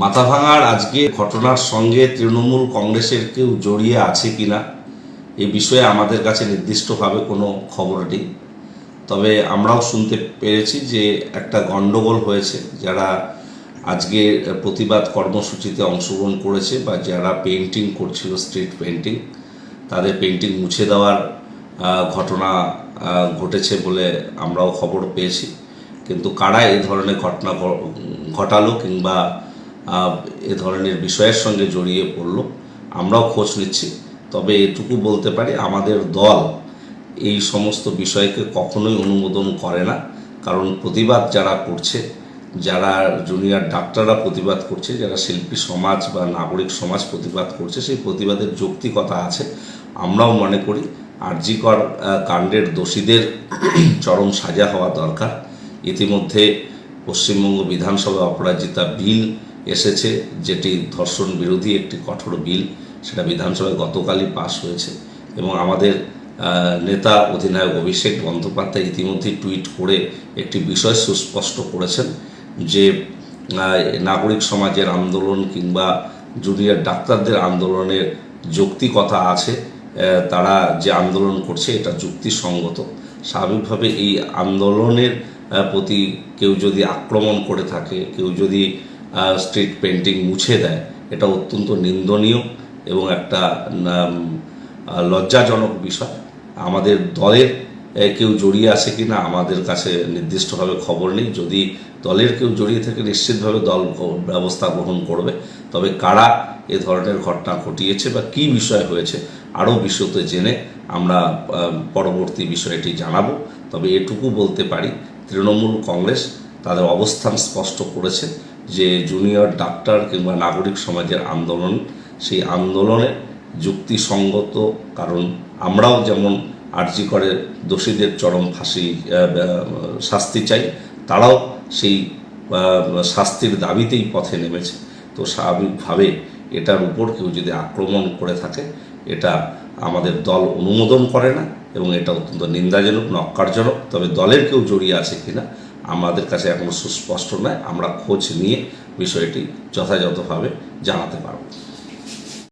মাথাভাঙার আজকে ঘটনার সঙ্গে তৃণমূল কংগ্রেসের কেউ জড়িয়ে আছে কিনা এ বিষয়ে আমাদের কাছে নির্দিষ্টভাবে কোনো খবর নেই। তবে আমরাও শুনতে পেরেছি যে একটা গণ্ডগোল হয়েছে, যারা আজকে প্রতিবাদ কর্মসূচিতে অংশগ্রহণ করেছে বা যারা পেন্টিং করছিল, স্ট্রিট পেন্টিং, তাদের পেন্টিং মুছে দেওয়ার ঘটনা ঘটেছে বলে আমরাও খবর পেয়েছি। কিন্তু কারা এই ধরনের ঘটনা ঘটালো কিংবা এ ধরনের বিষয়ের সঙ্গে জড়িয়ে পড়লো আমরাও খোঁজ নিচ্ছি। তবে এটুকু বলতে পারি, আমাদের দল এই সমস্ত বিষয়কে কখনোই অনুমোদন করে না। কারণ প্রতিবাদ যারা করছে, যারা জুনিয়র ডাক্তাররা প্রতিবাদ করছে, যারা শিল্পী সমাজ বা নাগরিক সমাজ প্রতিবাদ করছে, সেই প্রতিবাদের যৌক্তিকতা আছে। আমরাও মনে করি আর.জি. কর কাণ্ডের দোষীদের চরম সাজা হওয়া দরকার। ইতিমধ্যে পশ্চিমবঙ্গ বিধানসভায় অপরাজিতা বিল এসেছে, যেটি ধর্ষণ বিরোধী একটি কঠোর বিল। সেটা বিধানসভায় গতকালই পাশ হয়েছে এবং আমাদের নেতা অধিনায়ক অভিষেক বন্দ্যোপাধ্যায় ইতিমধ্যেই টুইট করে একটি বিষয় সুস্পষ্ট করেছেন যে নাগরিক সমাজের আন্দোলন কিংবা জুনিয়র ডাক্তারদের আন্দোলনের যৌক্তিকতা আছে। তারা যে আন্দোলন করছে এটা যুক্তিসঙ্গত। স্বাভাবিকভাবে এই আন্দোলনের প্রতি কেউ যদি আক্রমণ করে থাকে, কেউ যদি স্ট্রিট পেন্টিং মুছে দেয়, এটা অত্যন্ত নিন্দনীয় এবং একটা লজ্জাজনক বিষয়। আমাদের দলের কেউ জড়িয়ে আছে কি না আমাদের কাছে নির্দিষ্টভাবে খবর নেই। যদি দলের কেউ জড়িয়ে থাকে নিশ্চিতভাবে দল ব্যবস্থা গ্রহণ করবে। তবে কারা এ ধরনের ঘটনা ঘটিয়েছে বা কী বিষয় হয়েছে আরও বিশদে জেনে আমরা পরবর্তী বিষয়টি জানাবো। তবে এটুকু বলতে পারি, তৃণমূল কংগ্রেস তাদের অবস্থান স্পষ্ট করেছে যে জুনিয়র ডাক্তার কিংবা নাগরিক সমাজের আন্দোলন, সেই আন্দোলনে যুক্তিসঙ্গত। কারণ আমরাও যেমন আর.জি. করের দোষীদের চরম শাস্তি চাই, তারাও সেই শাস্তির দাবিতেই পথে নেমেছে। তো স্বাভাবিকভাবে এটার উপর কেউ যদি আক্রমণ করে থাকে, এটা আমাদের দল অনুমোদন করে না এবং এটা অত্যন্ত নিন্দাজনক, নক্কারজনক। তবে দলের কেউ জড়িয়ে আছে কিনা আমাদের কাছে এখনো সুস্পষ্ট নয়। আমরা খোঁজ নিয়ে বিষয়টি যথাযথভাবে জানাতে পারব।